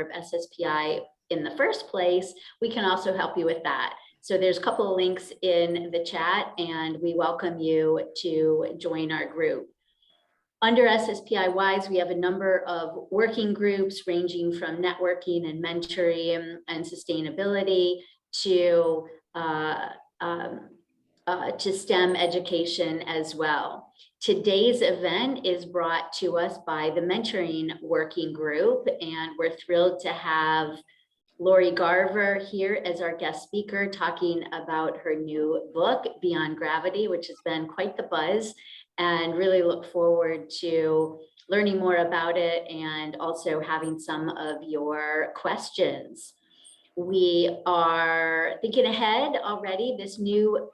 of SSPI in the first place, we can also help you with that. So there's a couple of links in the chat, and we welcome you to join our group. Under SSPI-WISE, we have a number of working groups ranging from networking and mentoring and sustainability to STEM education as well. Today's event is brought to us by the Mentoring Working Group, and we're thrilled to have Lori Garver here as our guest speaker, talking about her new book, Beyond Gravity, which has been quite the buzz, and really look forward to learning more about it and also having some of your questions. We are thinking ahead already, this new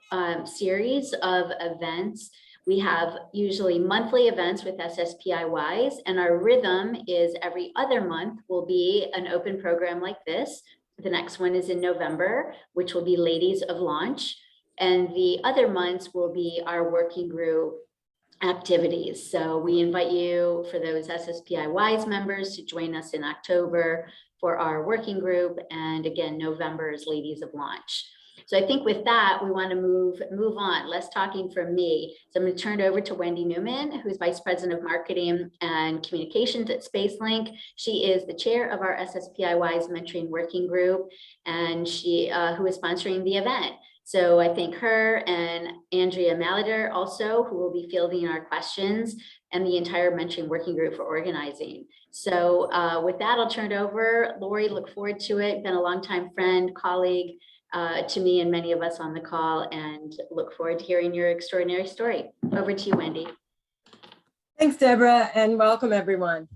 series of events. We have usually monthly events with SSPI-WISE, and our rhythm is every other month will be an open program like this. The next one is in November, which will be Ladies of Launch. And the other months will be our working group activities. So we invite you, for those SSPI-WISE members, to join us in October for our working group. And again, November is Ladies of Launch. So I think with that, we want to move on. Less talking from me. So I'm going to turn it over to Wendy Newman, who's Vice President of Marketing and Communications at SpaceLink. She is the chair of our SSPI-WISE Mentoring Working Group, and she who is sponsoring the event. So I thank her and Andrea Malader also, who will be fielding our questions, and the entire Mentoring Working Group for organizing. So with that, I'll turn it over. Lori, look forward to it. Been a longtime friend, colleague to me and many of us on the call, and look forward to hearing your extraordinary story. Over to you, Wendy. Thanks, Deborah, and welcome everyone.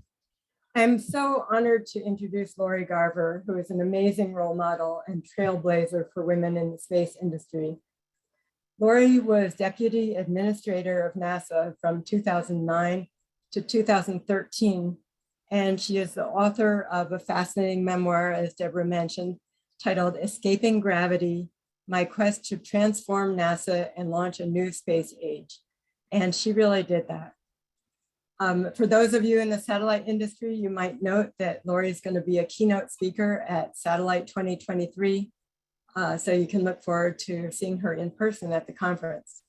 I'm so honored to introduce Lori Garver, who is an amazing role model and trailblazer for women in the space industry. Lori was Deputy Administrator of NASA from 2009 to 2013, and she is the author of a fascinating memoir, as Deborah mentioned, titled Escaping Gravity, My Quest to Transform NASA and Launch a New Space Age. And she really did that. For those of you in the satellite industry, you might note that Lori is going to be a keynote speaker at Satellite 2023. So you can look forward to seeing her in person at the conference.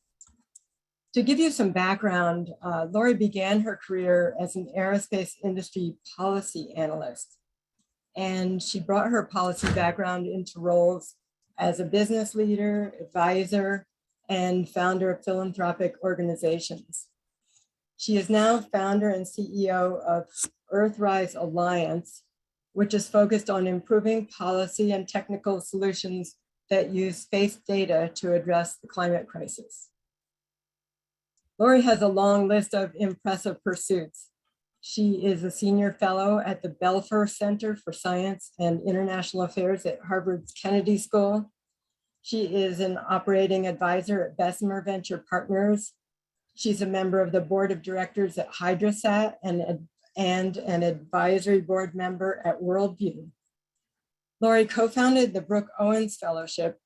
To give you some background, Lori began her career as an aerospace industry policy analyst. And she brought her policy background into roles as a business leader, advisor, and founder of philanthropic organizations. She is now founder and CEO of Earthwise Alliance, which is focused on improving policy and technical solutions that use space data to address the climate crisis. Lori has a long list of impressive pursuits. She is a senior fellow at the Belfer Center for Science and International Affairs at Harvard's Kennedy School. She is an operating advisor at Bessemer Venture Partners. She's a member of the board of directors at Hydrosat and an advisory board member at Worldview. Lori co-founded the Brooke Owens Fellowship,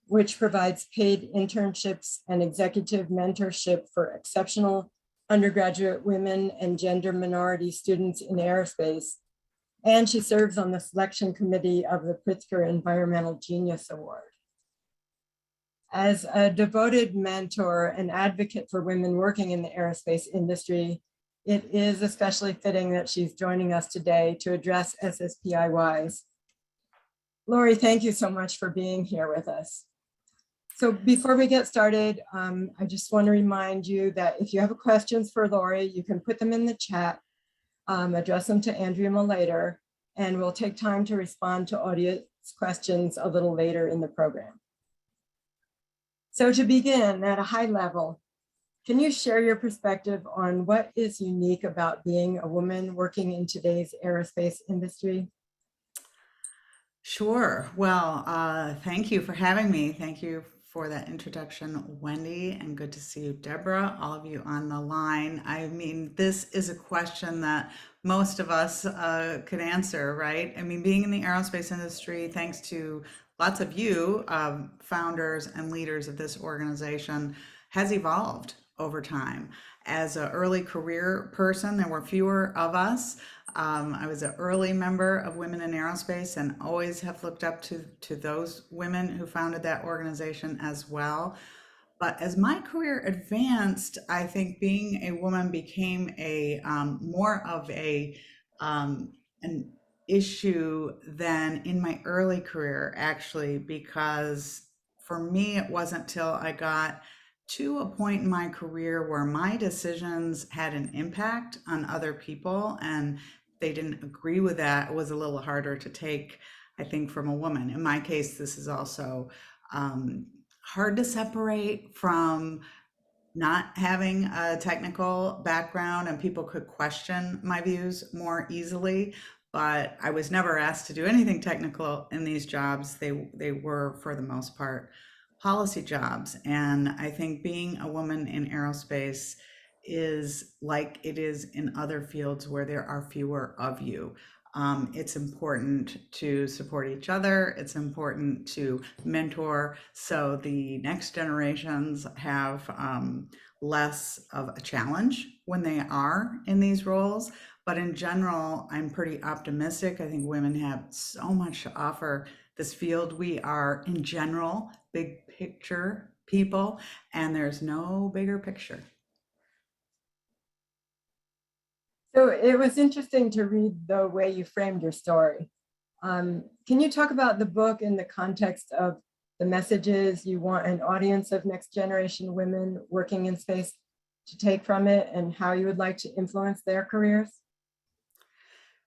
which provides paid internships and executive mentorship for exceptional undergraduate women and gender minority students in aerospace. And she serves on the selection committee of the Pritzker Environmental Genius Award. As a devoted mentor and advocate for women working in the aerospace industry, it is especially fitting that she's joining us today to address SSPI-WISE. Lori, thank you so much for being here with us. So before we get started, I just want to remind you that if you have questions for Lori, you can put them in the chat, address them to Andrea later, and we'll take time to respond to audience questions a little later in the program. So to begin at a high level, can you share your perspective on what is unique about being a woman working in today's aerospace industry? Sure. Well, thank you for having me. Thank you for that introduction, Wendy, and good to see you, Deborah, all of you on the line. I mean, this is a question that most of us could answer, right? I mean, being in the aerospace industry, thanks to lots of you, founders and leaders of this organization, has evolved over time. as an early career person, there were fewer of us. I was an early member of Women in Aerospace and always have looked up to those women who founded that organization as well. But as my career advanced, I think being a woman became a more of an issue than in my early career, actually, because for me, it wasn't till I got to a point in my career where my decisions had an impact on other people and they didn't agree with that. It was a little harder to take, I think, from a woman. In my case, this is also hard to separate from not having a technical background, and people could question my views more easily. But I was never asked to do anything technical in these jobs. They were, for the most part, policy jobs. And I think being a woman in aerospace is like it is in other fields where there are fewer of you. It's important to support each other. It's important to mentor so the next generations have less of a challenge when they are in these roles. But in general, I'm pretty optimistic. I think women have so much to offer this field. We are, in general, big picture people, and there's no bigger picture. So it was interesting to read the way you framed your story. Can you talk about the book in the context of the messages you want an audience of next generation women working in space to take from it and how you would like to influence their careers?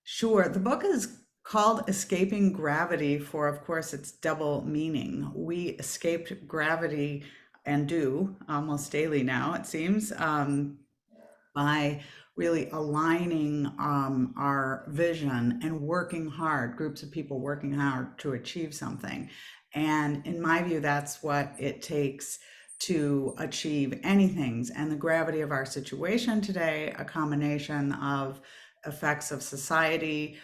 Sure. The book is called Escaping Gravity for, of course, its double meaning. We escaped gravity and do almost daily now, it seems, by really aligning our vision and working hard, groups of people working hard to achieve something. And in my view, that's what it takes to achieve anything. And the gravity of our situation today, a combination of effects of society,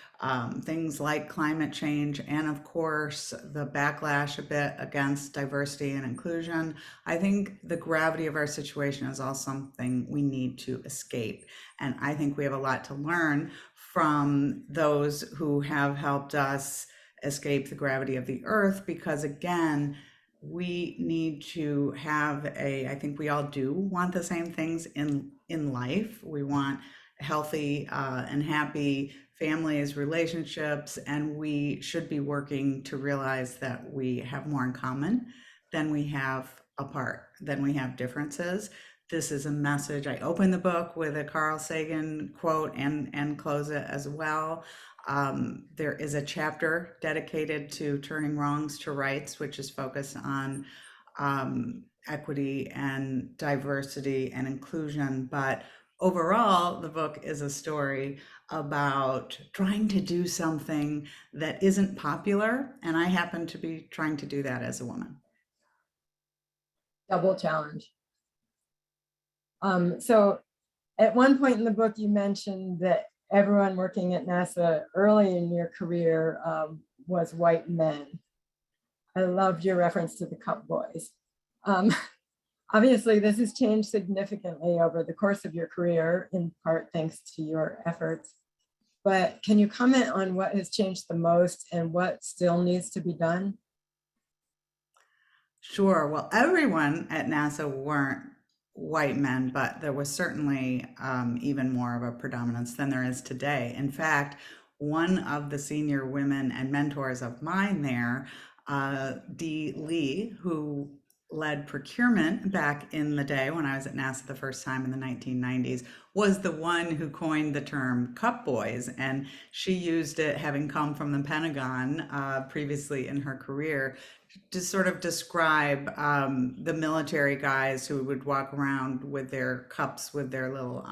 things like climate change, and of course, the backlash a bit against diversity and inclusion. I think the gravity of our situation is all something we need to escape. And I think we have a lot to learn from those who have helped us escape the gravity of the earth, because again, we need to have I think we all do want the same things in life. We want healthy and happy families, relationships, and we should be working to realize that we have more in common than we have apart, than we have differences. This is a message. I open the book with a Carl Sagan quote and close it as well. There is a chapter dedicated to turning wrongs to rights, which is focused on equity and diversity and inclusion. But overall, the book is a story about trying to do something that isn't popular. And I happen to be trying to do that as a woman. Double challenge. So at one point in the book, you mentioned that everyone working at NASA early in your career was white men. I loved your reference to the Cup Boys. Obviously, this has changed significantly over the course of your career, in part thanks to your efforts. But can you comment on what has changed the most and what still needs to be done? Sure. Well, everyone at NASA weren't white men, but there was certainly even more of a predominance than there is today. In fact, one of the senior women and mentors of mine there, Dee Lee, who led procurement back in the day when I was at NASA the first time in the 1990s, was the one who coined the term Cup Boys. And she used it, having come from the Pentagon previously in her career, to sort of describe the military guys who would walk around with their cups with their little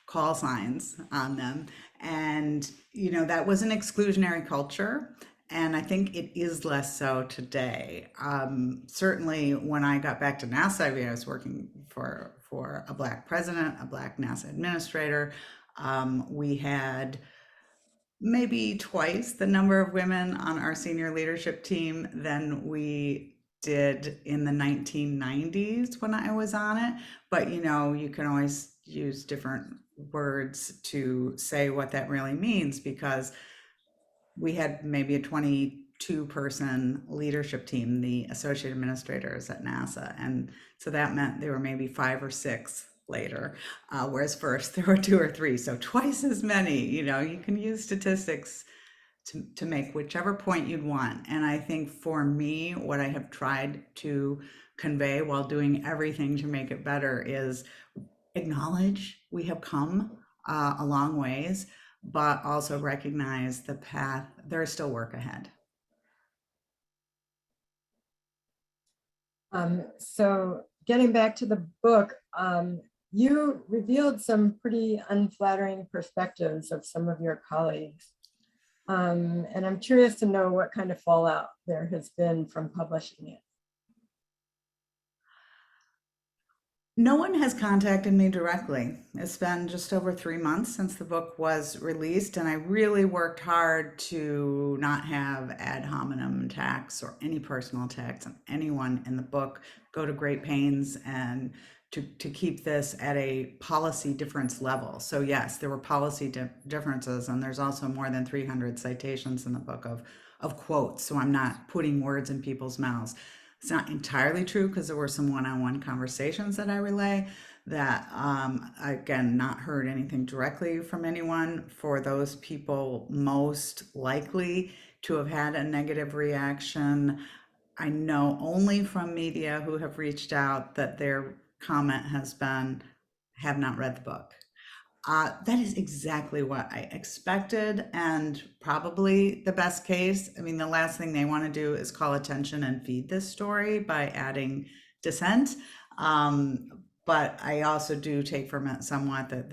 call signs on them. And, you know, that was an exclusionary culture. And I think it is less so today. Certainly when I got back to NASA, I was working for a Black president, a Black NASA administrator. We had maybe twice the number of women on our senior leadership team than we did in the 1990s when I was on it. But you know, you can always use different words to say what that really means, because we had maybe a 22-person leadership team, the associate administrators at NASA. And so that meant there were maybe 5 or 6 later, whereas first there were 2 or 3. So twice as many. You know, you can use statistics to make whichever point you'd want. And I think for me, what I have tried to convey while doing everything to make it better is acknowledge we have come a long ways, but also recognize the path. There is still work ahead. So getting back to the book, you revealed some pretty unflattering perspectives of some of your colleagues. And I'm curious to know what kind of fallout there has been from publishing it. No one has contacted me directly. It's been just over 3 months since the book was released, and I really worked hard to not have ad hominem attacks or any personal attacks on anyone in the book. Go to great pains and to keep this at a policy difference level. So yes, there were policy differences, and there's also more than 300 citations in the book of quotes. So I'm not putting words in people's mouths. It's not entirely true, because there were some one-on-one conversations that I relay that, again, not heard anything directly from anyone. For those people most likely to have had a negative reaction, I know only from media who have reached out that their comment has been, have not read the book. That is exactly what I expected, and probably the best case. I mean, the last thing they want to do is call attention and feed this story by adding dissent. But I also do take from it somewhat that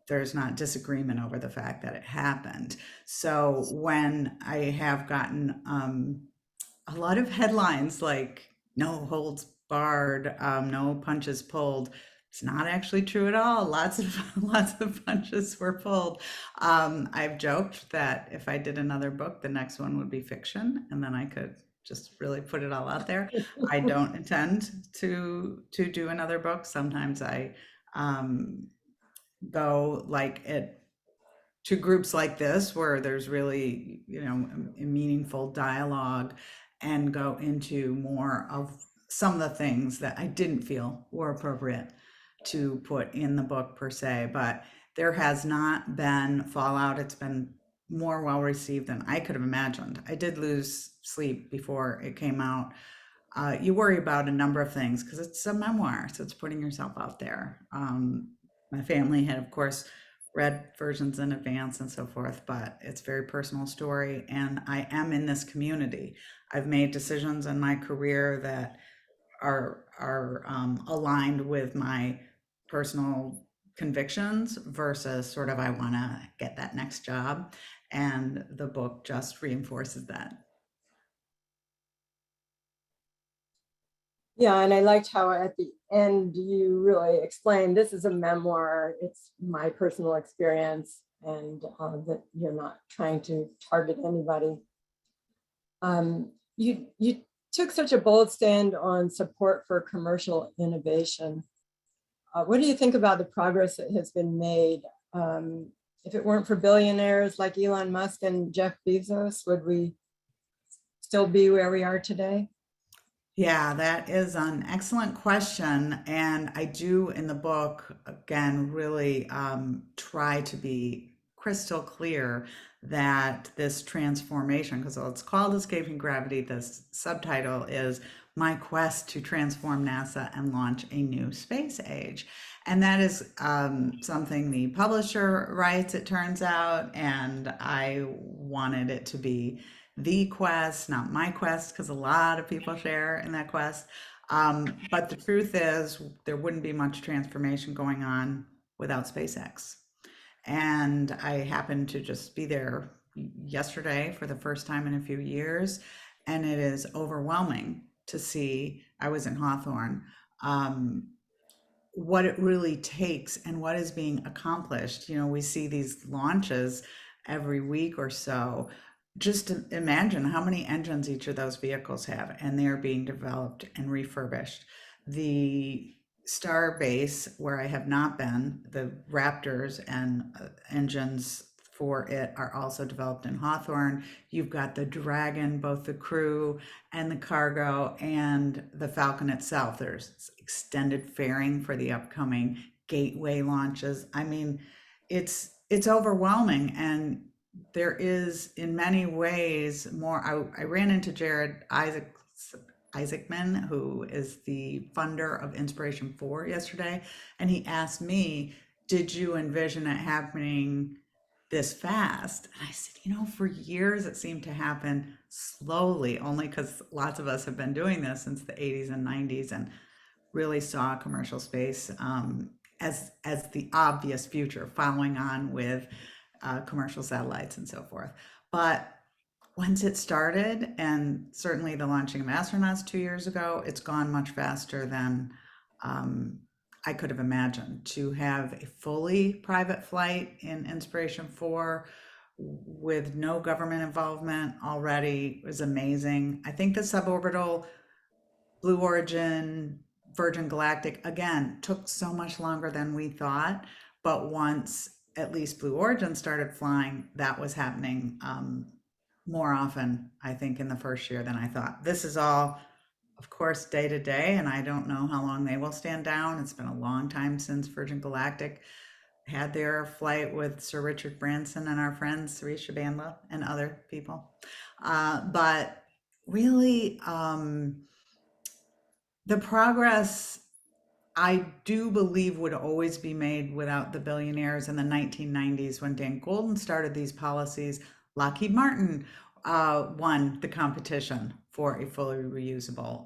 there's not disagreement over the fact that it happened. So when I have gotten a lot of headlines like "no holds barred," "no punches pulled," it's not actually true at all. Lots of punches were pulled. I've joked that if I did another book, the next one would be fiction, and then I could just really put it all out there. I don't intend to do another book. Sometimes I go like it to groups like this where there's really, you know, a meaningful dialogue, and go into more of some of the things that I didn't feel were appropriate to put in the book per se. But there has not been fallout. It's been more well received than I could have imagined. I did lose sleep before it came out. You worry about a number of things because it's a memoir, so it's putting yourself out there. My family had, of course, read versions in advance and so forth, but it's a very personal story, and I am in this community. I've made decisions in my career that are aligned with my personal convictions versus sort of I want to get that next job, and the book just reinforces that. Yeah, and I liked how at the end you really explained this is a memoir. It's my personal experience, and that you're not trying to target anybody. You took such a bold stand on support for commercial innovation. What do you think about the progress that has been made? If it weren't for billionaires like Elon Musk and Jeff Bezos, would we still be where we are today? Yeah, that is an excellent question. And I do in the book, again, really try to be crystal clear that this transformation, because it's called Escaping Gravity, this subtitle is My Quest to Transform NASA and Launch a New Space Age. And that is something the publisher writes, it turns out, and I wanted it to be the quest, not my quest, because a lot of people share in that quest. But the truth is, there wouldn't be much transformation going on without SpaceX. And I happened to just be there yesterday for the first time in a few years, and it is overwhelming to see. I was in Hawthorne. What it really takes and what is being accomplished. You know, we see these launches every week or so. just to imagine how many engines each of those vehicles have, and they're being developed and refurbished. The Star Base, where I have not been, the Raptors and engines for it are also developed in Hawthorne. You've got the Dragon, both the crew and the cargo, and the Falcon itself. There's extended fairing for the upcoming Gateway launches. I mean, it's overwhelming, and there is in many ways more. I ran into Isaacman, who is the funder of Inspiration 4 yesterday, and he asked me, did you envision it happening this fast? And I said, for years it seemed to happen slowly, only because lots of us have been doing this since the 80s and 90s and really saw commercial space as the obvious future, following on with commercial satellites and so forth. But once it started, and certainly the launching of astronauts 2 years ago, it's gone much faster than I could have imagined. To have a fully private flight in Inspiration 4 with no government involvement already was amazing. I think the suborbital Blue Origin, Virgin Galactic, again, took so much longer than we thought. But once at least Blue Origin started flying, that was happening more often, I think, in the first year than I thought. This is all, of course, day to day, and I don't know how long they will stand down. It's been a long time since Virgin Galactic had their flight with Sir Richard Branson and our friend Sarisha Bandla and other people. But really, the progress, I do believe, would always be made without the billionaires in the 1990s when Dan Golden started these policies. Lockheed Martin won the competition for a fully reusable.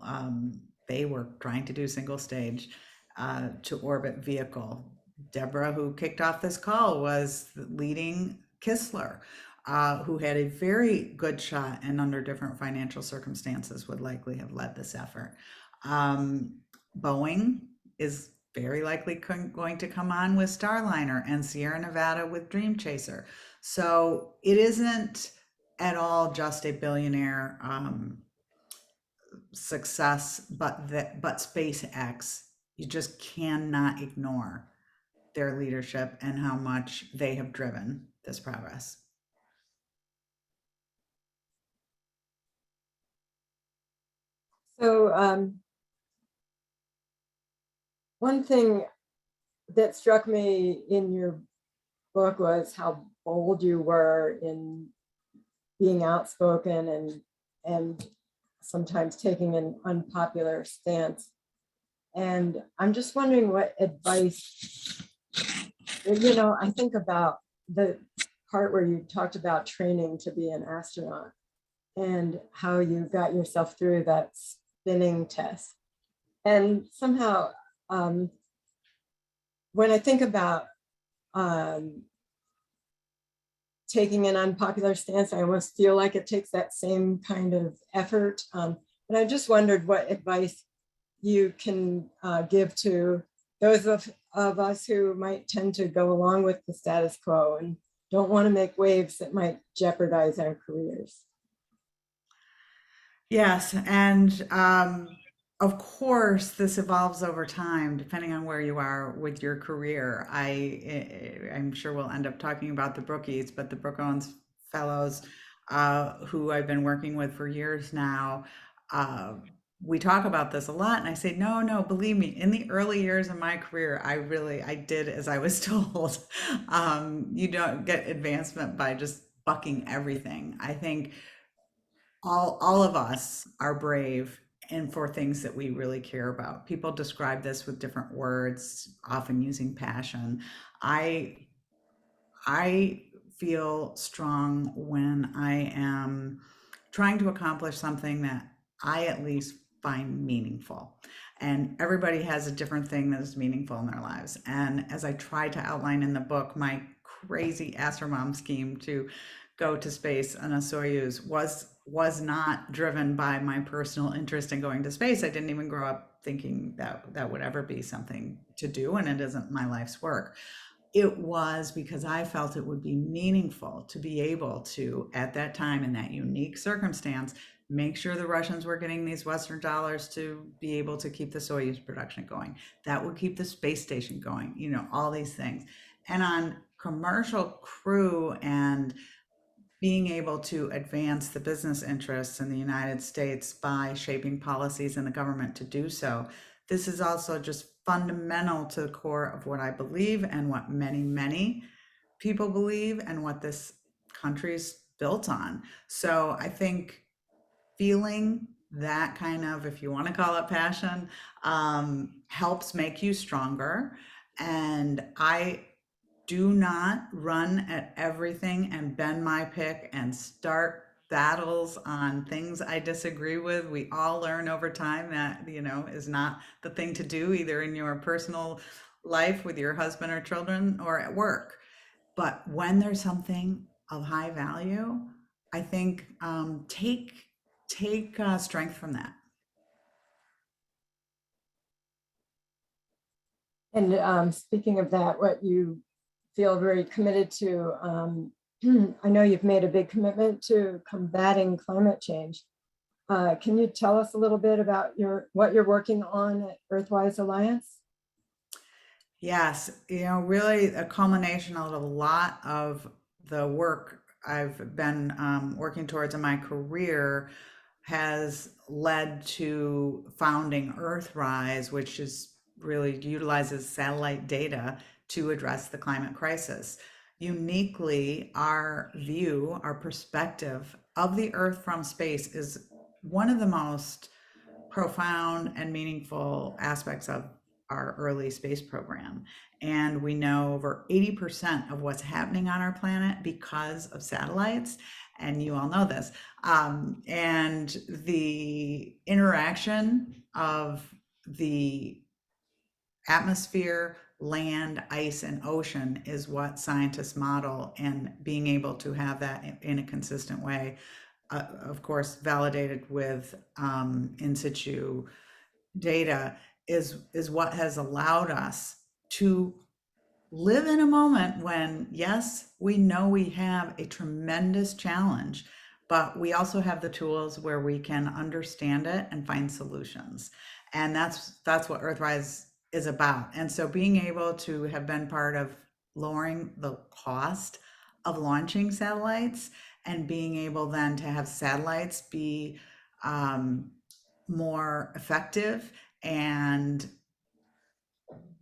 They were trying to do single stage to orbit vehicle. Deborah, who kicked off this call, was leading Kistler, who had a very good shot and under different financial circumstances would likely have led this effort. Boeing is very likely going to come on with Starliner, and Sierra Nevada with Dream Chaser. So it isn't at all just a billionaire success, but SpaceX, you just cannot ignore their leadership and how much they have driven this progress. So one thing that struck me in your book was how bold you were in being outspoken and sometimes taking an unpopular stance. And I'm just wondering what advice, I think about the part where you talked about training to be an astronaut and how you got yourself through that spinning test. And somehow, when I think about taking an unpopular stance, I almost feel like it takes that same kind of effort. And I just wondered what advice you can give to those of us who might tend to go along with the status quo and don't want to make waves that might jeopardize our careers. Yes, and of course, this evolves over time, depending on where you are with your career. I'm sure we'll end up talking about the Brookies, but the Brook Owens Fellows, who I've been working with for years now, we talk about this a lot, and I say, no, believe me, in the early years of my career, I did as I was told. You don't get advancement by just bucking everything. I think all of us are brave and for things that we really care about. People describe this with different words, often using passion. I feel strong when I am trying to accomplish something that I at least find meaningful. And everybody has a different thing that is meaningful in their lives. And as I try to outline in the book, my crazy astromom scheme to go to space on a Soyuz was not driven by my personal interest in going to space. I didn't even grow up thinking that would ever be something to do, and it isn't my life's work. it was because I felt it would be meaningful to be able to, at that time, in that unique circumstance, make sure the Russians were getting these Western dollars to be able to keep the Soyuz production going. That would keep the space station going, you know, all these things. And on commercial crew and being able to advance the business interests in the United States by shaping policies in the government to do so. This is also just fundamental to the core of what I believe and what many, many people believe and what this country's built on. So I think feeling that kind of, if you want to call it passion, helps make you stronger. And I do not run at everything and bend my pick and start battles on things I disagree with. We all learn over time that, you know, is not the thing to do, either in your personal life with your husband or children or at work. But when there's something of high value, I think take strength from that. And speaking of that, what you feel very committed to, I know you've made a big commitment to combating climate change. Can you tell us a little bit about what you're working on at Earthwise Alliance? Yes, you know, really a culmination of a lot of the work I've been working towards in my career has led to founding Earthrise, which is really utilizes satellite data to address the climate crisis. Uniquely, our view, our perspective of the Earth from space is one of the most profound and meaningful aspects of our early space program. And we know over 80% of what's happening on our planet because of satellites. And you all know this. And the interaction of the atmosphere, land, ice, and ocean is what scientists model, and being able to have that in a consistent way, of course, validated with in situ data is what has allowed us to live in a moment when, yes, we know we have a tremendous challenge, but we also have the tools where we can understand it and find solutions. And that's what Earthwise is about. And so being able to have been part of lowering the cost of launching satellites and being able then to have satellites be more effective and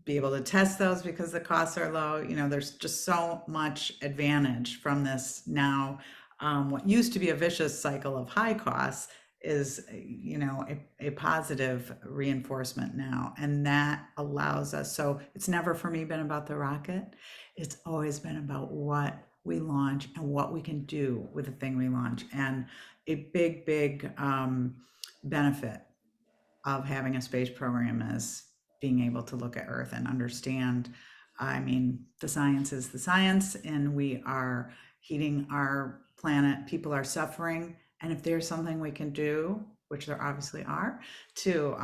be able to test those because the costs are low. You know, there's just so much advantage from this now. What used to be a vicious cycle of high costs is, you know, a positive reinforcement now. And that allows us, so it's never for me been about the rocket. It's always been about what we launch and what we can do with the thing we launch. And a big, big benefit of having a space program is being able to look at Earth and understand, I mean, the science is the science, and we are heating our planet. People are suffering. And if there's something we can do, which there obviously are, to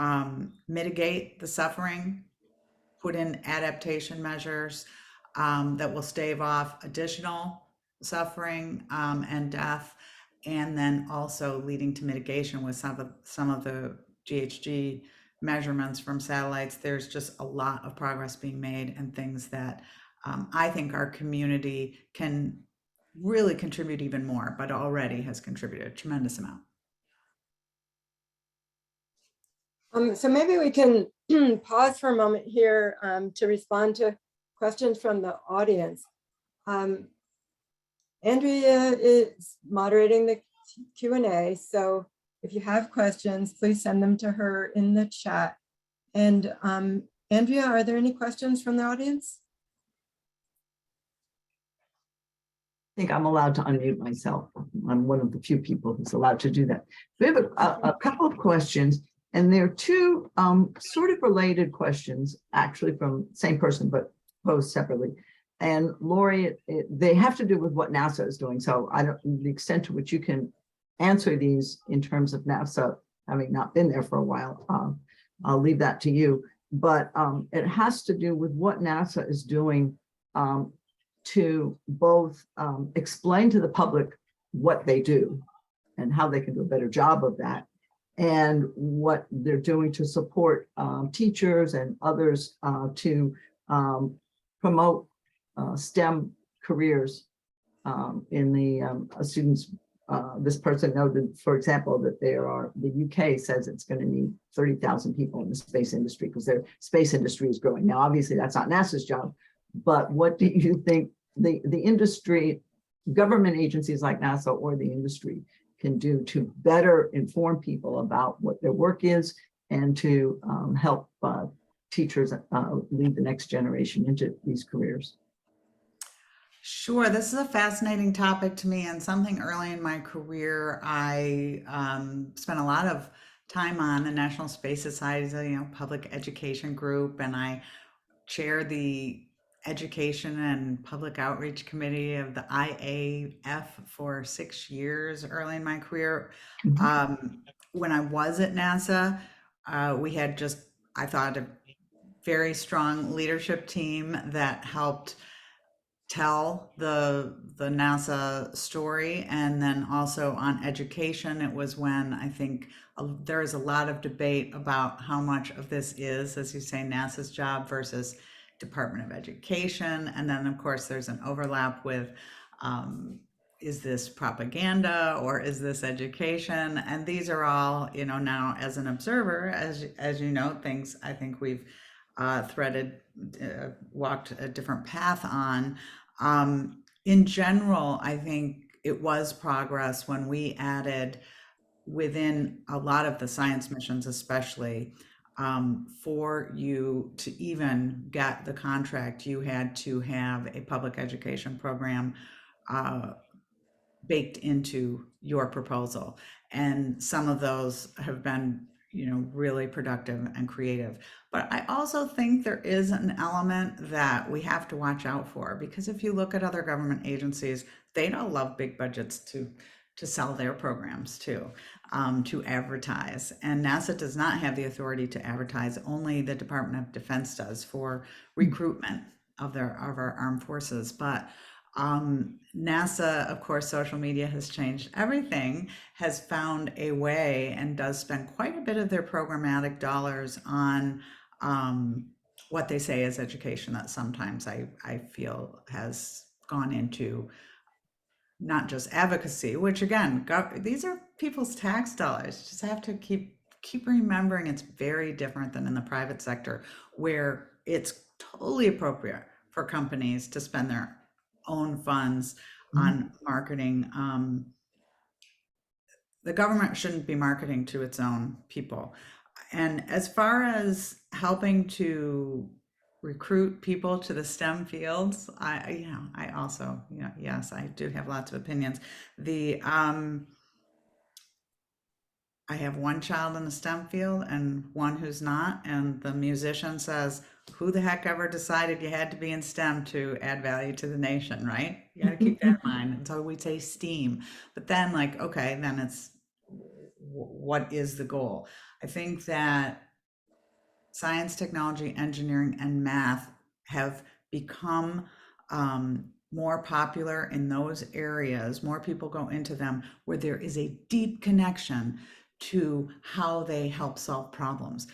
mitigate the suffering, put in adaptation measures that will stave off additional suffering and death, and then also leading to mitigation with some of the GHG measurements from satellites. There's just a lot of progress being made, and things that I think our community can really contribute even more, but already has contributed a tremendous amount. So maybe we can pause for a moment here to respond to questions from the audience. Andrea is moderating the Q&A, so if you have questions, please send them to her in the chat. And Andrea, are there any questions from the audience? I think I'm allowed to unmute myself. I'm one of the few people who's allowed to do that. We have a couple of questions, and they're two sort of related questions, actually from the same person, but posed separately. And Lori, they have to do with what NASA is doing. So I don't, the extent to which you can answer these in terms of NASA, having not been there for a while, I'll leave that to you. But it has to do with what NASA is doing to both explain to the public what they do and how they can do a better job of that, and what they're doing to support teachers and others to promote STEM careers in the students. This person noted, for example, that the UK says it's going to need 30,000 people in the space industry because their space industry is growing. Now, obviously, that's not NASA's job, but what do you think the industry, government agencies like NASA or the industry can do to better inform people about what their work is and to help teachers lead the next generation into these careers? Sure, this is a fascinating topic to me, and something early in my career I spent a lot of time on. The National Space Society's public education group, and I chaired the education and public outreach committee of the IAF for 6 years early in my career. When I was at NASA, we had I thought, a very strong leadership team that helped tell the NASA story. And then also on education, it was when I think there is a lot of debate about how much of this is, as you say, NASA's job versus Department of Education. And then of course there's an overlap with, is this propaganda or is this education? And these are all, now as an observer, as you know, things I think we've walked a different path on. In general, I think it was progress when we added, within a lot of the science missions especially, for you to even get the contract, you had to have a public education program baked into your proposal. And some of those have been really productive and creative. But I also think there is an element that we have to watch out for, because if you look at other government agencies, they don't love big budgets to sell their programs to advertise. And NASA does not have the authority to advertise. Only the Department of Defense does for recruitment of our armed forces. But NASA, of course, social media has changed everything, has found a way and does spend quite a bit of their programmatic dollars on what they say is education, that sometimes I feel has gone into not just advocacy, which again, these are people's tax dollars. You just have to keep remembering it's very different than in the private sector, where it's totally appropriate for companies to spend their own funds on marketing. The government shouldn't be marketing to its own people. And as far as helping to recruit people to the STEM fields, I also, yes, I do have lots of opinions. I have one child in the STEM field and one who's not, and the musician says, who the heck ever decided you had to be in STEM to add value to the nation, right? You got to keep that in mind. And so we say STEAM, but then okay, then it's, what is the goal? I think that science, technology, engineering, and math have become more popular in those areas. More people go into them where there is a deep connection to how they help solve problems.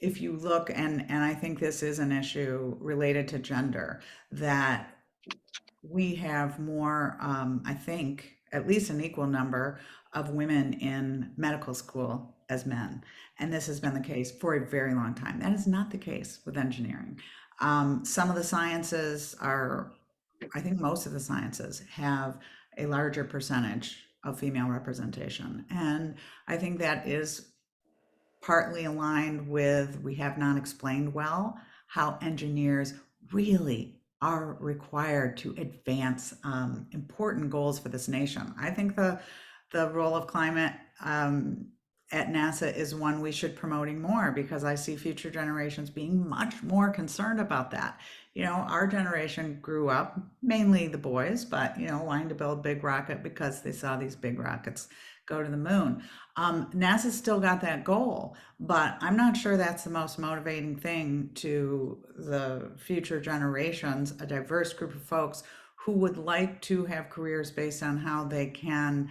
If you look, and I think this is an issue related to gender, that we have more, I think, at least an equal number of women in medical school as men. And this has been the case for a very long time. That is not the case with engineering. Some of the sciences I think most of the sciences have a larger percentage of female representation. And I think that is partly aligned with, we have not explained well how engineers really are required to advance important goals for this nation. I think the role of climate at NASA is one we should promoting more, because I see future generations being much more concerned about that. Our generation grew up, mainly the boys, but wanting to build a big rocket because they saw these big rockets go to the moon. NASA's still got that goal, but I'm not sure that's the most motivating thing to the future generations, a diverse group of folks who would like to have careers based on how they can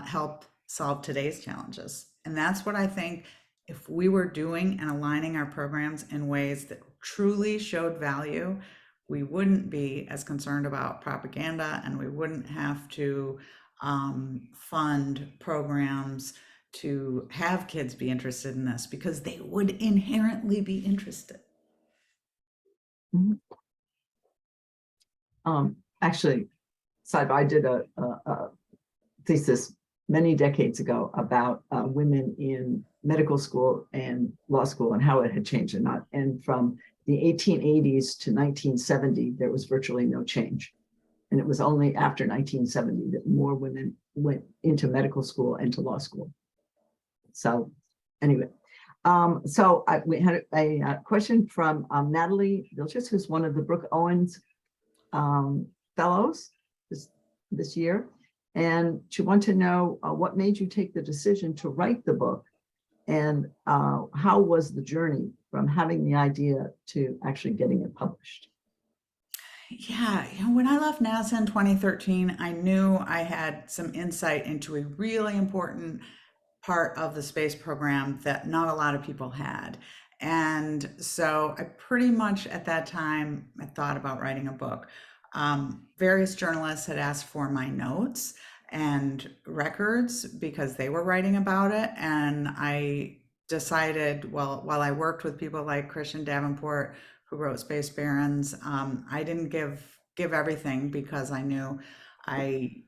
help solve today's challenges. And that's what I think, if we were doing and aligning our programs in ways that truly showed value, we wouldn't be as concerned about propaganda, and we wouldn't have to fund programs to have kids be interested in this, because they would inherently be interested. Actually, I did a thesis many decades ago about women in medical school and law school and how it had changed or not. And from the 1880s to 1970, there was virtually no change. And it was only after 1970 that more women went into medical school and to law school. So anyway, we had a question from Natalie Vilches, who's one of the Brooke Owens fellows this year. And she wanted to know what made you take the decision to write the book, and how was the journey from having the idea to actually getting it published? Yeah, when I left NASA in 2013, I knew I had some insight into a really important part of the space program that not a lot of people had. And so I pretty much at that time, I thought about writing a book. Various journalists had asked for my notes and records because they were writing about it. And I decided, well, while I worked with people like Christian Davenport, who wrote Space Barons, I didn't give everything, because I knew I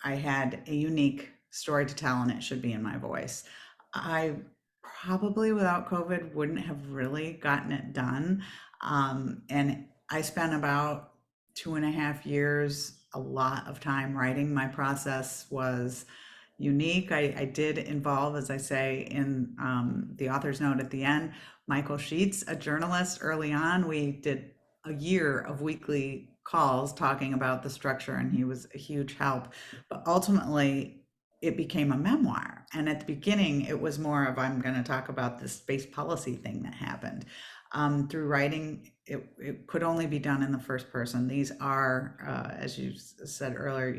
had a unique story to tell, and it should be in my voice. I probably without COVID wouldn't have really gotten it done. And I spent about 2.5 years, a lot of time writing. My process was unique. I did involve, as I say in the author's note at the end, Michael Sheets, a journalist early on. We did a year of weekly calls talking about the structure, and he was a huge help. But ultimately, it became a memoir. And at the beginning, it was more of, I'm going to talk about this space policy thing that happened. Through writing, it could only be done in the first person. These are, as you said earlier,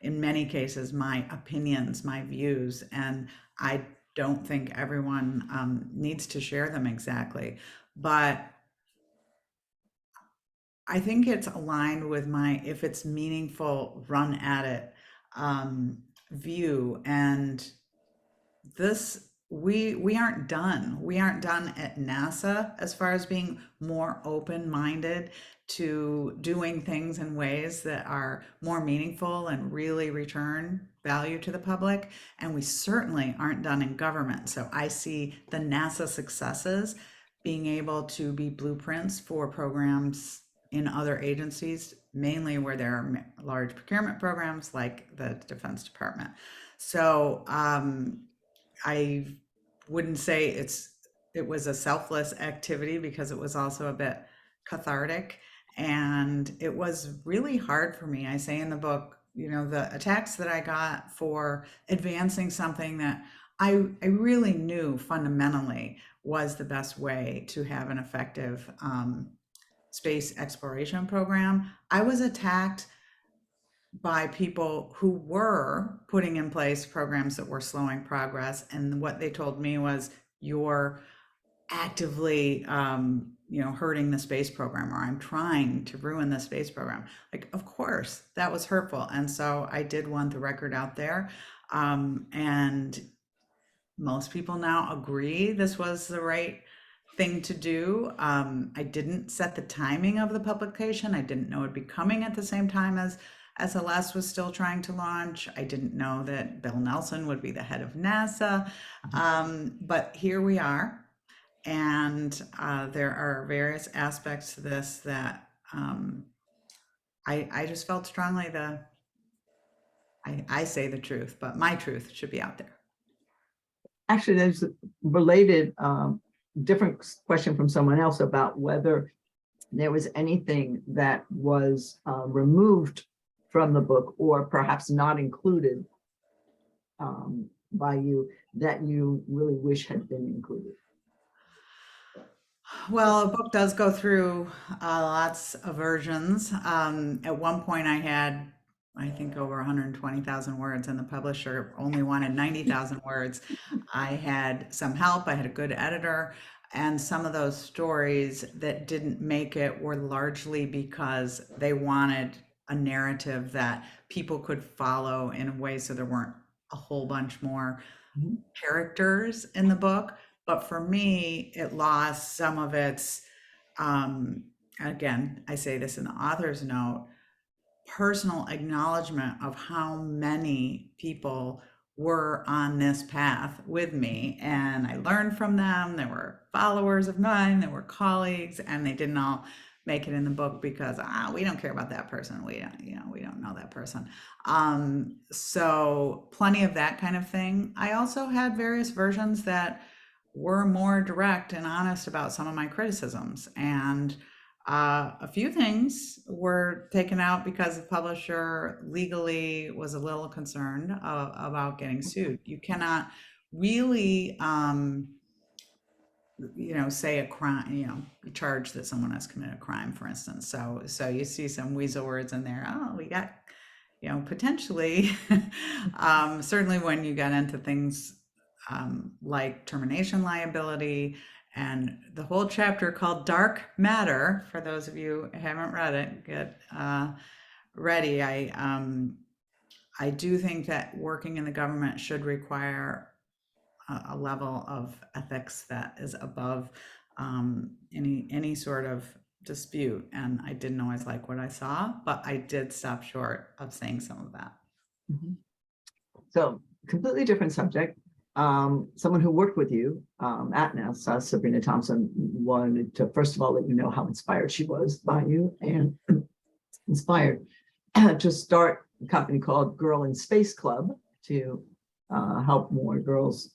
in many cases, my opinions, my views, and I don't think everyone needs to share them exactly. But I think it's aligned with my, if it's meaningful, run at it view. And this, we aren't done. We aren't done at NASA as far as being more open-minded to doing things in ways that are more meaningful and really return value to the public. And we certainly aren't done in government. So I see the NASA successes being able to be blueprints for programs in other agencies, mainly where there are large procurement programs like the Defense Department. So I wouldn't say it was a selfless activity, because it was also a bit cathartic, and it was really hard for me. I say in the book, the attacks that I got for advancing something that I really knew fundamentally was the best way to have an effective space exploration program. I was attacked by people who were putting in place programs that were slowing progress. And what they told me was, you're actively, hurting the space program, or I'm trying to ruin the space program. Like, of course, that was hurtful. And so I did want the record out there. And most people now agree this was the right thing to do. I didn't set the timing of the publication. I didn't know it'd be coming at the same time as SLS was still trying to launch. I didn't know that Bill Nelson would be the head of NASA. But here we are. And there are various aspects to this that I just felt strongly I say the truth, but my truth should be out there. Actually, there's a related different question from someone else about whether there was anything that was removed from the book, or perhaps not included by you that you really wish had been included? Well, a book does go through lots of versions. At one point, I had, I think, over 120,000 words, and the publisher only wanted 90,000 words. I had some help, I had a good editor, and some of those stories that didn't make it were largely because they wanted a narrative that people could follow in a way so there weren't a whole bunch more Mhm. characters in the book. But for me, it lost some of its, again, I say this in the author's note, personal acknowledgement of how many people were on this path with me. And I learned from them. There were followers of mine, there were colleagues, and they didn't all make it in the book because we don't care about that person. We don't, we don't know that person. So plenty of that kind of thing. I also had various versions that were more direct and honest about some of my criticisms. And a few things were taken out because the publisher legally was a little concerned about getting sued. You cannot really, say a crime, you charge that someone has committed a crime, for instance. So you see some weasel words in there. Oh, we got, potentially, certainly when you get into things like termination liability, and the whole chapter called Dark Matter. For those of you who haven't read it, get ready. I do think that working in the government should require a level of ethics that is above any sort of dispute. And I didn't always like what I saw, but I did stop short of saying some of that. Mhm. So completely different subject. Someone who worked with you at NASA, Sabrina Thompson, wanted to first of all let you know how inspired she was by you, and inspired to start a company called Girl in Space Club to help more girls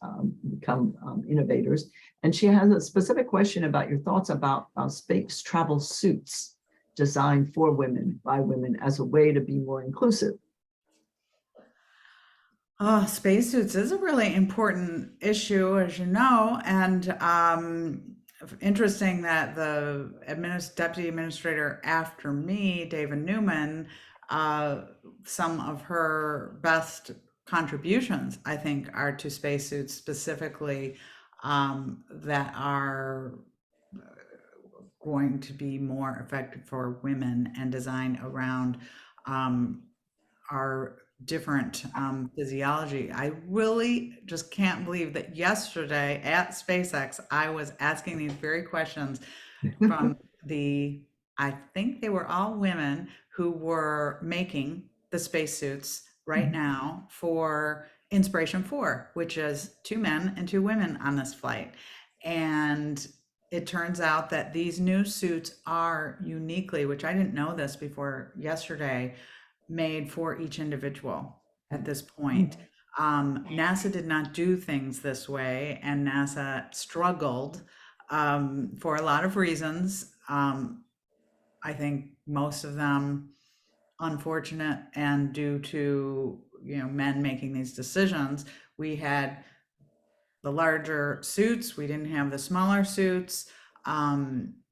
become innovators. And she has a specific question about your thoughts about space travel suits designed for women by women as a way to be more inclusive. Spacesuits is a really important issue, as you know, and interesting that the deputy administrator after me, David Newman, some of her best contributions, I think, are to spacesuits specifically that are going to be more effective for women and designed around our different physiology. I really just can't believe that yesterday at SpaceX, I was asking these very questions from I think they were all women who were making the spacesuits right now for Inspiration 4, which is 2 men and 2 women on this flight. And it turns out that these new suits are uniquely, which I didn't know this before yesterday, made for each individual at this point. NASA did not do things this way, and NASA struggled for a lot of reasons. I think most of them unfortunate and due to men making these decisions. We had the larger suits, we didn't have the smaller suits.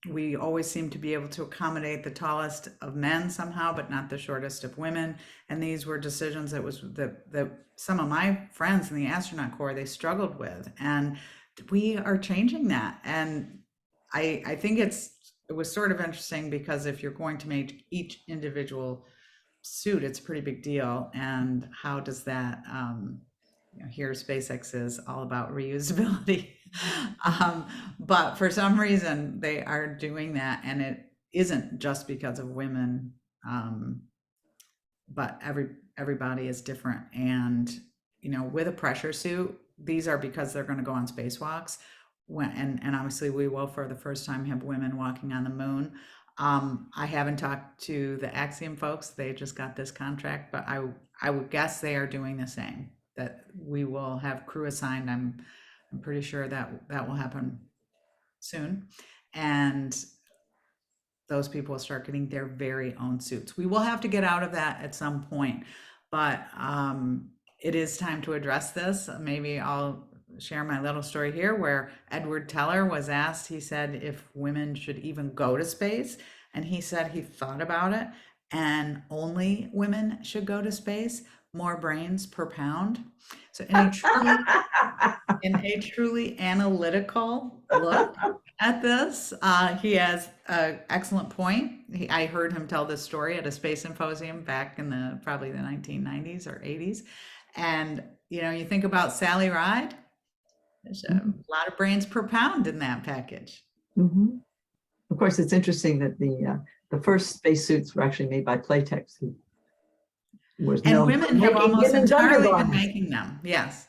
We always seem to be able to accommodate the tallest of men somehow, but not the shortest of women. And these were decisions that some of my friends in the astronaut corps, they struggled with. And we are changing that. And I think it was sort of interesting because if you're going to make each individual suit, it's a pretty big deal. And how does that, here SpaceX is all about reusability. But for some reason they are doing that, and it isn't just because of women, but everybody is different. And with a pressure suit, these are because they're going to go on spacewalks, and obviously we will for the first time have women walking on the moon. I haven't talked to the Axiom folks, they just got this contract, but I would guess they are doing the same, that we will have crew assigned. I'm pretty sure that will happen soon. And those people will start getting their very own suits. We will have to get out of that at some point, but it is time to address this. Maybe I'll share my little story here where Edward Teller was asked, he said if women should even go to space. And he said he thought about it and only women should go to space, more brains per pound. So in a truly analytical look at this, he has an excellent point. I heard him tell this story at a space symposium back in probably the 1990s or 80s. And, you think about Sally Ride, there's a lot of brains per pound in that package. Mhm. Of course, it's interesting that the first spacesuits were actually made by Playtex, who was And known for women have making almost women's entirely been undergarments. making them. Yes.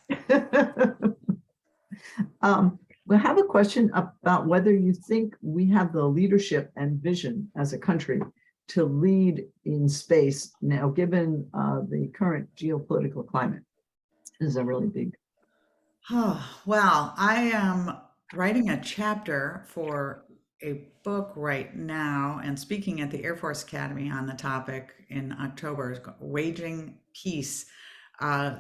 We have a question about whether you think we have the leadership and vision as a country to lead in space now, given the current geopolitical climate. This is a really big. Oh, well, I am writing a chapter for a book right now and speaking at the Air Force Academy on the topic in October, Waging Peace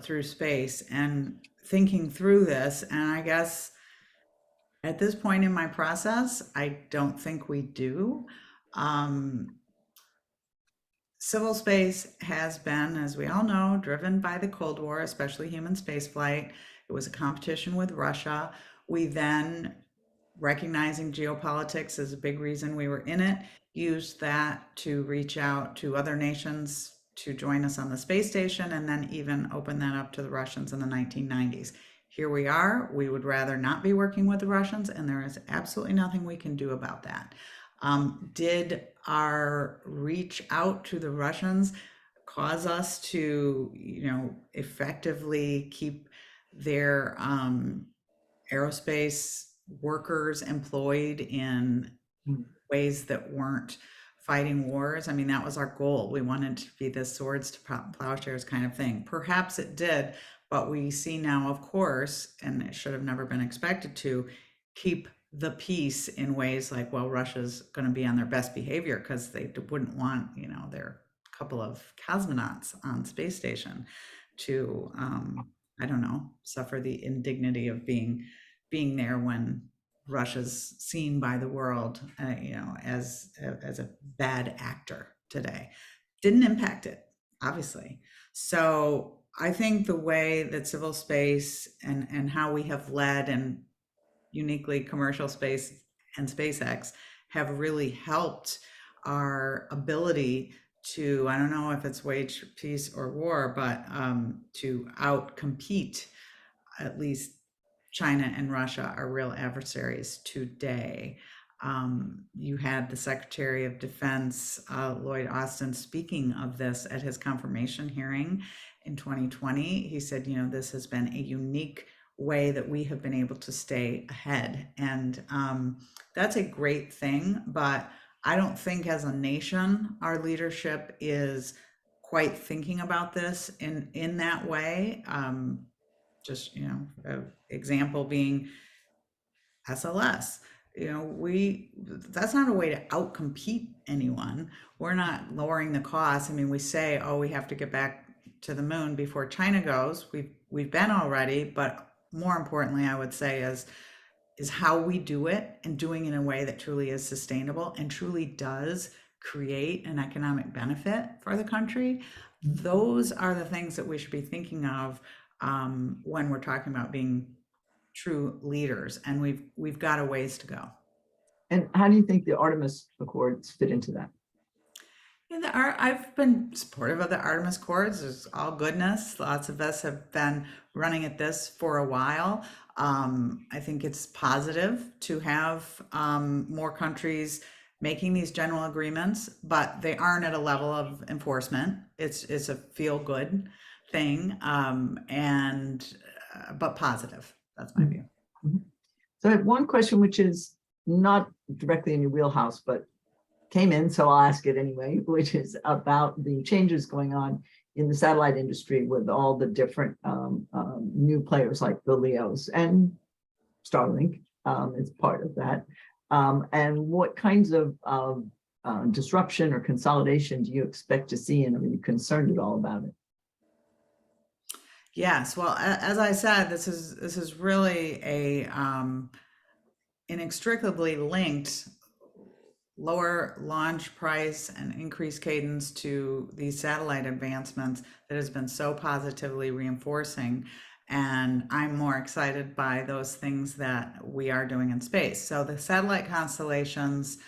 Through Space, and thinking through this. And I guess at this point in my process, I don't think we do. Civil space has been, as we all know, driven by the Cold War, especially human spaceflight. It was a competition with Russia. We then, recognizing geopolitics as a big reason we were in it, used that to reach out to other nations to join us on the space station, and then even open that up to the Russians in the 1990s. Here we are. We would rather not be working with the Russians, and there is absolutely nothing we can do about that. Did our reach out to the Russians cause us to, effectively keep their aerospace workers employed in ways that weren't fighting wars? I mean, that was our goal. We wanted to be the swords to plowshares kind of thing. Perhaps it did, but we see now, of course, and it should have never been expected to, keep the peace in ways like, well, Russia's going to be on their best behavior because they wouldn't want, their couple of cosmonauts on space station to, I don't know, suffer the indignity of being there when Russia's seen by the world, as a bad actor today. Didn't impact it, obviously. So I think the way that civil space and how we have led, and uniquely commercial space and SpaceX, have really helped our ability to, I don't know if it's wage peace or war, but to outcompete at least China and Russia, are real adversaries today. You had the Secretary of Defense, Lloyd Austin, speaking of this at his confirmation hearing in 2020. He said, this has been a unique way that we have been able to stay ahead. And that's a great thing, but I don't think as a nation, our leadership is quite thinking about this in that way. Just, example being SLS. That's not a way to outcompete anyone. We're not lowering the cost. I mean, we say, oh, we have to get back to the moon before China goes. We've been already, but more importantly, I would say is how we do it, and doing it in a way that truly is sustainable and truly does create an economic benefit for the country. Those are the things that we should be thinking of when we're talking about being true leaders, and we've got a ways to go. And how do you think the Artemis Accords fit into that? I've been supportive of the Artemis Accords. There's all goodness. Lots of us have been running at this for a while. I think it's positive to have more countries making these general agreements, but they aren't at a level of enforcement. It's a feel-good thing, but positive. That's my view. So I have one question, which is not directly in your wheelhouse, but came in, so I'll ask it anyway, which is about the changes going on in the satellite industry with all the different new players like the LEOs, and Starlink is part of that. And what kinds of disruption or consolidation do you expect to see, and are you concerned at all about it? Yes, well, as I said, this is really a inextricably linked lower launch price and increased cadence to these satellite advancements that has been so positively reinforcing. And I'm more excited by those things that we are doing in space. So the satellite constellations,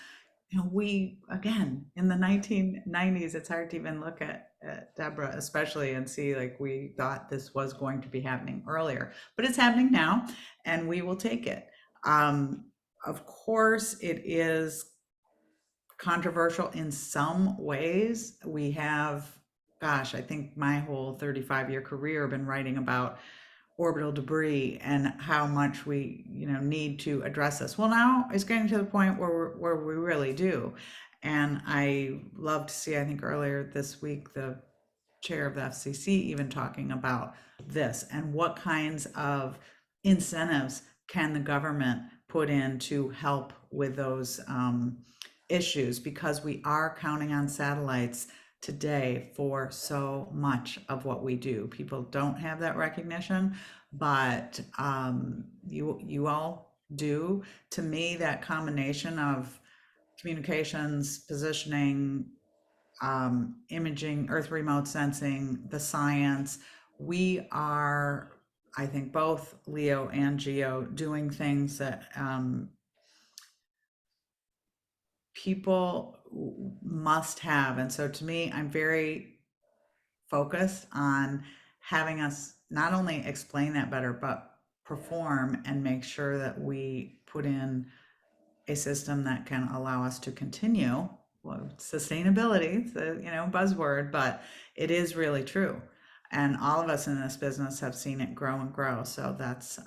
we, again, in the 1990s, it's hard to even look at Deborah, especially, and see like we thought this was going to be happening earlier, but it's happening now, and we will take it. Of course, it is controversial in some ways. We have, gosh, I think my whole 35-year career been writing about orbital debris and how much we need to address this. Well, now it's getting to the point where we really do. And I love to see, I think earlier this week, the chair of the FCC even talking about this and what kinds of incentives can the government put in to help with those issues, because we are counting on satellites today for so much of what we do. People don't have that recognition, but you all do. To me, that combination of communications, positioning, imaging, Earth remote sensing, the science, we are, I think, both Leo and Geo doing things that people must have. And so to me, I'm very focused on having us not only explain that better, but perform and make sure that we put in a system that can allow us to continue. Well, sustainability, it's a buzzword, but it is really true. And all of us in this business have seen it grow and grow. So that's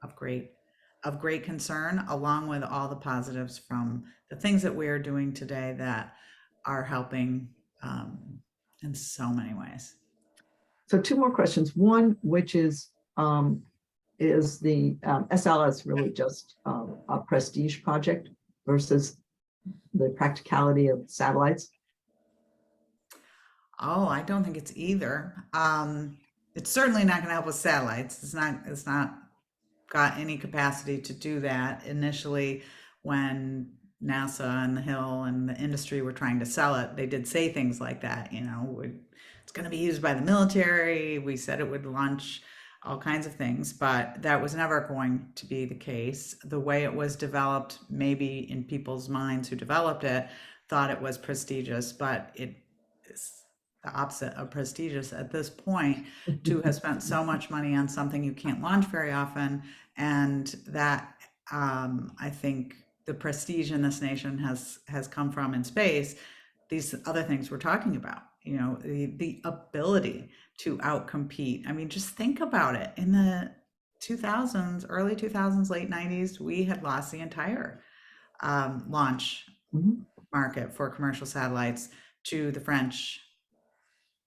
of great concern, along with all the positives from the things that we are doing today that are helping in so many ways. So two more questions. One, which is the SLS really just a prestige project versus the practicality of satellites? Oh, I don't think it's either. It's certainly not going to help with satellites. It's not got any capacity to do that. Initially, when NASA and the Hill and the industry were trying to sell it, they did say things like that, it's going to be used by the military. We said it would launch all kinds of things, but that was never going to be the case. The way it was developed, maybe in people's minds who developed it, thought it was prestigious, but it is the opposite of prestigious at this point, to have spent so much money on something you can't launch very often. And that I think the prestige in this nation has come from in space, these other things we're talking about, the ability to outcompete. I mean, just think about it. In the 2000s, early 2000s, late 90s, we had lost the entire launch market for commercial satellites to the French,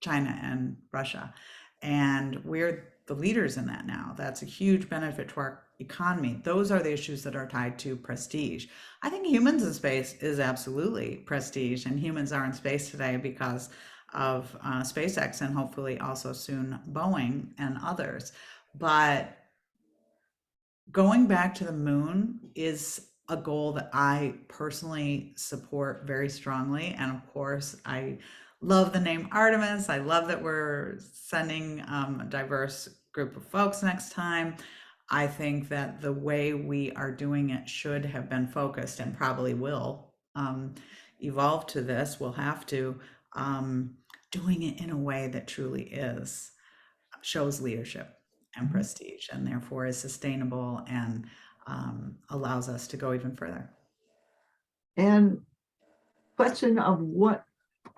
China, and Russia. And we're the leaders in that now. That's a huge benefit to our economy. Those are the issues that are tied to prestige. I think humans in space is absolutely prestige, and humans are in space today because of SpaceX and hopefully also soon Boeing and others. But going back to the moon is a goal that I personally support very strongly. And of course, I love the name Artemis. I love that we're sending a diverse group of folks next time. I think that the way we are doing it should have been focused, and probably will evolve to this. We'll have to, doing it in a way that truly shows leadership and prestige, and therefore is sustainable and allows us to go even further. And question of what,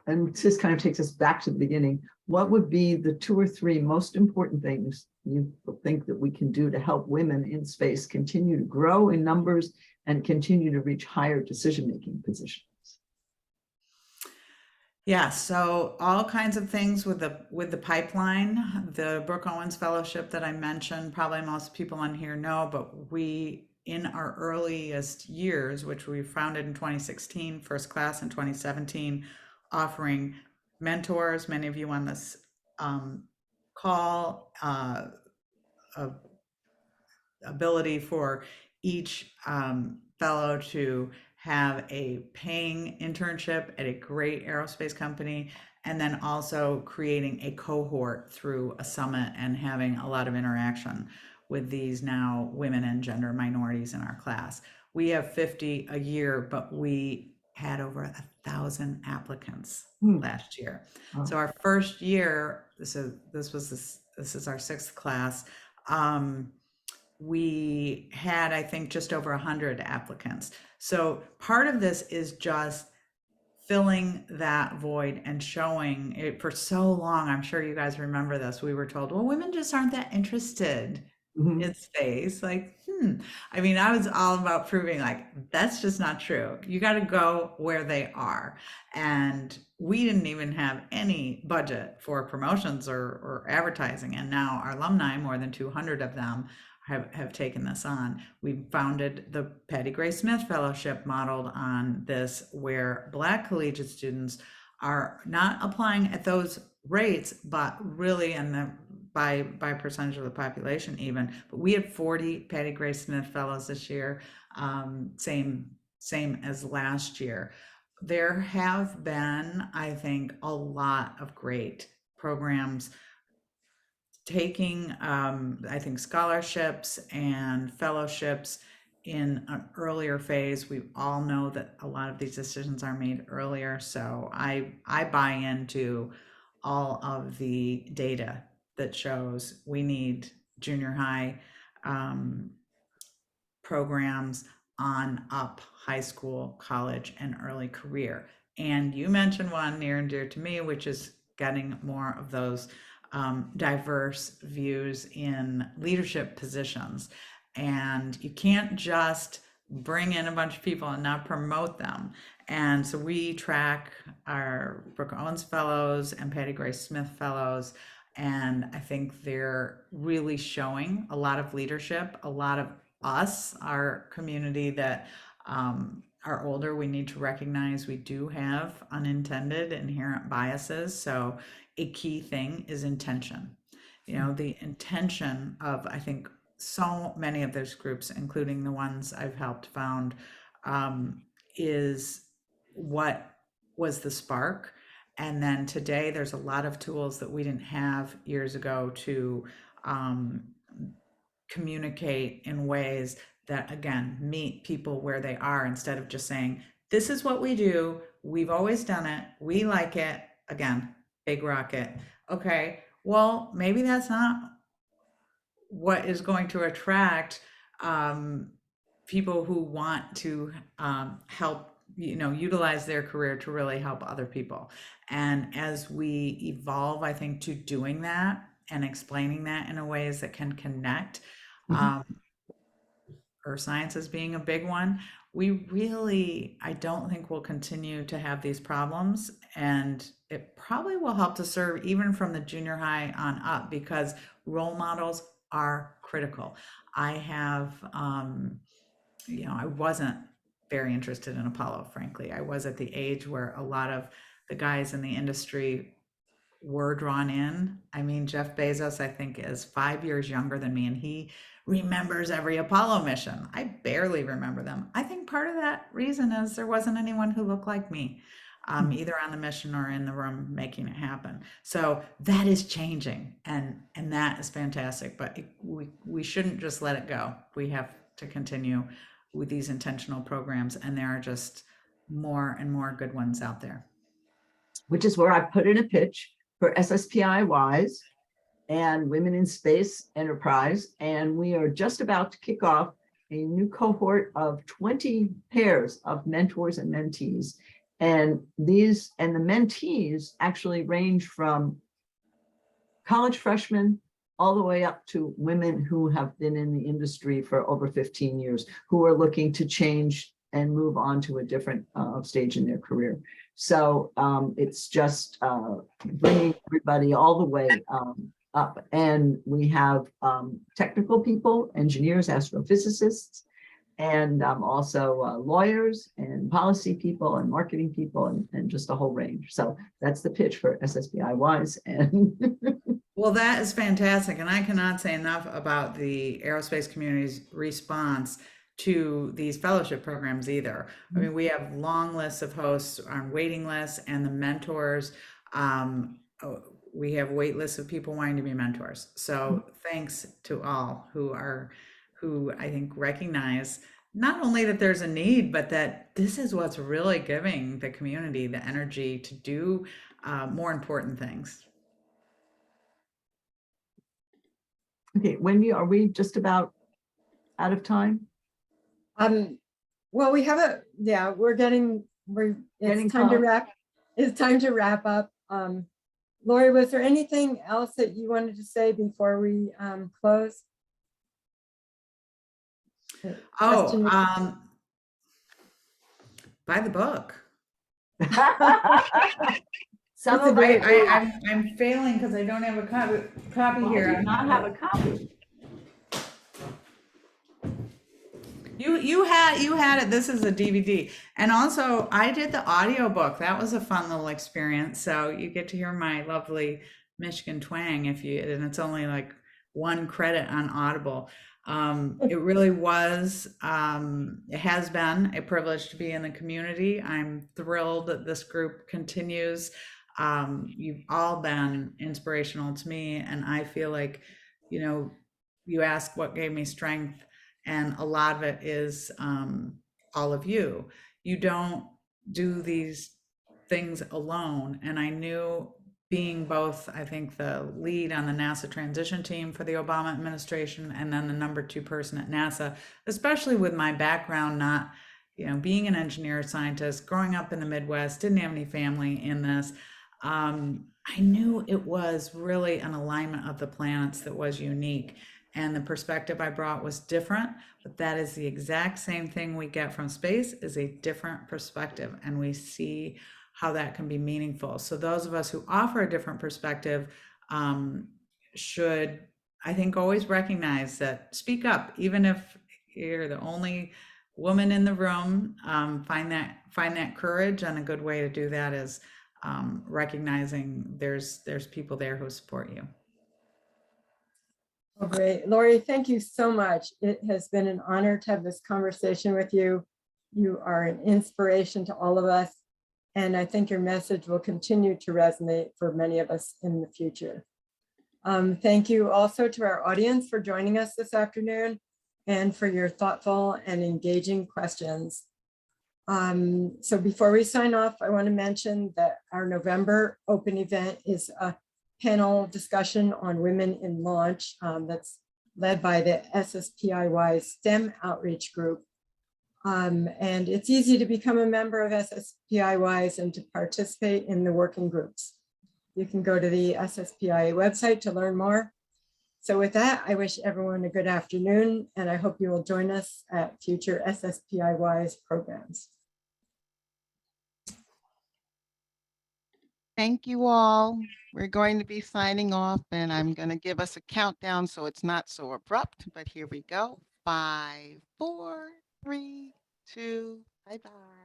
and this kind of takes us back to the beginning, what would be the 2 or 3 most important things you think that we can do to help women in space continue to grow in numbers and continue to reach higher decision-making positions? Yeah, so all kinds of things with the pipeline, the Brooke Owens Fellowship that I mentioned, probably most people on here know, but we, in our earliest years, which we founded in 2016, first class in 2017, offering mentors, many of you on this call, ability for each fellow to have a paying internship at a great aerospace company, and then also creating a cohort through a summit and having a lot of interaction with these now women and gender minorities in our class. We have 50 a year, but we had over 1,000 applicants last year. Wow. So our first year, this is our 6th class. We had, I think, just over 100 applicants. So part of this is just filling that void and showing it. For so long, I'm sure you guys remember this, we were told, well, women just aren't that interested in space. Like, I mean, I was all about proving like, that's just not true. You got to go where they are. And we didn't even have any budget for promotions or advertising. And now our alumni, more than 200 of them, have taken this on. We founded the Patty Gray Smith Fellowship modeled on this, where Black collegiate students are not applying at those rates, but really by percentage of the population even. But we had 40 Patty Gray Smith Fellows this year, same as last year. There have been, I think, a lot of great programs taking, I think, scholarships and fellowships in an earlier phase. We all know that a lot of these decisions are made earlier. So I buy into all of the data that shows we need junior high programs on up, high school, college, and early career. And you mentioned one near and dear to me, which is getting more of those diverse views in leadership positions. And you can't just bring in a bunch of people and not promote them. And so we track our Brooke Owens Fellows and Patty Gray Smith Fellows. And I think they're really showing a lot of leadership. A lot of us, our community that are older, we need to recognize we do have unintended inherent biases. So a key thing is intention. You know, the intention of, I think, so many of those groups, including the ones I've helped found, is what was the spark. And then today there's a lot of tools that we didn't have years ago to communicate in ways that, again, meet people where they are, instead of just saying, this is what we do, we've always done it, we like it. Again, big rocket. Okay, well, maybe that's not what is going to attract people who want to help, utilize their career to really help other people. And as we evolve, I think, to doing that and explaining that in a ways that can connect, earth sciences being a big one, I don't think we'll continue to have these problems. And it probably will help to serve even from the junior high on up, because role models are critical. I have, I wasn't very interested in Apollo, frankly. I was at the age where a lot of the guys in the industry were drawn in. I mean, Jeff Bezos, I think, is 5 years younger than me, and he remembers every Apollo mission. I barely remember them. I think part of that reason is there wasn't anyone who looked like me, either on the mission or in the room making it happen. So that is changing, and that is fantastic. But we shouldn't just let it go. We have to continue with these intentional programs, and there are just more and more good ones out there. Which is where I put in a pitch for SSPI-WISE and Women in Space Enterprise. And we are just about to kick off a new cohort of 20 pairs of mentors and mentees. And the mentees actually range from college freshmen all the way up to women who have been in the industry for over 15 years, who are looking to change and move on to a different stage in their career. So it's just bringing everybody all the way up. And we have technical people, engineers, astrophysicists, and also lawyers and policy people and marketing people and just a whole range. So that's the pitch for SSPI-WISE. And Well, that is fantastic. And I cannot say enough about the aerospace community's response to these fellowship programs either. I mean, we have long lists of hosts on waiting lists and the mentors. We have wait lists of people wanting to be mentors. So thanks to all who I think recognize not only that there's a need, but that this is what's really giving the community the energy to do more important things. okay, Wendy, are we just about out of time? Well, we have it's time to wrap. It's time to wrap up. Lori, was there anything else that you wanted to say before we close? Oh, buy the book. Some of I'm failing because I don't have a copy here. do not have a copy. You had it. This is a DVD. And also I did the audiobook. That was a fun little experience. So you get to hear my lovely Michigan twang and it's only like 1 credit on Audible. It really was, it has been a privilege to be in the community. I'm thrilled that this group continues. You've all been inspirational to me, and I feel like, you ask what gave me strength, and a lot of it is all of you. You don't do these things alone, and I knew, being both, I think, the lead on the NASA transition team for the Obama administration and then the #2 person at NASA, especially with my background, not, being an engineer, scientist, growing up in the Midwest, didn't have any family in this. I knew it was really an alignment of the planets that was unique. And the perspective I brought was different, but that is the exact same thing we get from space, is a different perspective. And we see how that can be meaningful. So those of us who offer a different perspective should, I think, always recognize that, speak up, even if you're the only woman in the room. Find that courage, and a good way to do that is recognizing there's people there who support you. Oh, great. Lori, thank you so much. It has been an honor to have this conversation with you. You are an inspiration to all of us, and I think your message will continue to resonate for many of us in the future. Thank you also to our audience for joining us this afternoon and for your thoughtful and engaging questions. So before we sign off, I want to mention that our November open event is a panel discussion on women in launch that's led by the SSPI-WISE STEM outreach group. And it's easy to become a member of SSPI-WISE and to participate in the working groups. You can go to the SSPI website to learn more. So with that, I wish everyone a good afternoon, and I hope you will join us at future SSPI-WISE programs. Thank you all. We're going to be signing off, and I'm going to give us a countdown so it's not so abrupt, but here we go. 5, 4, 3, 2, bye-bye.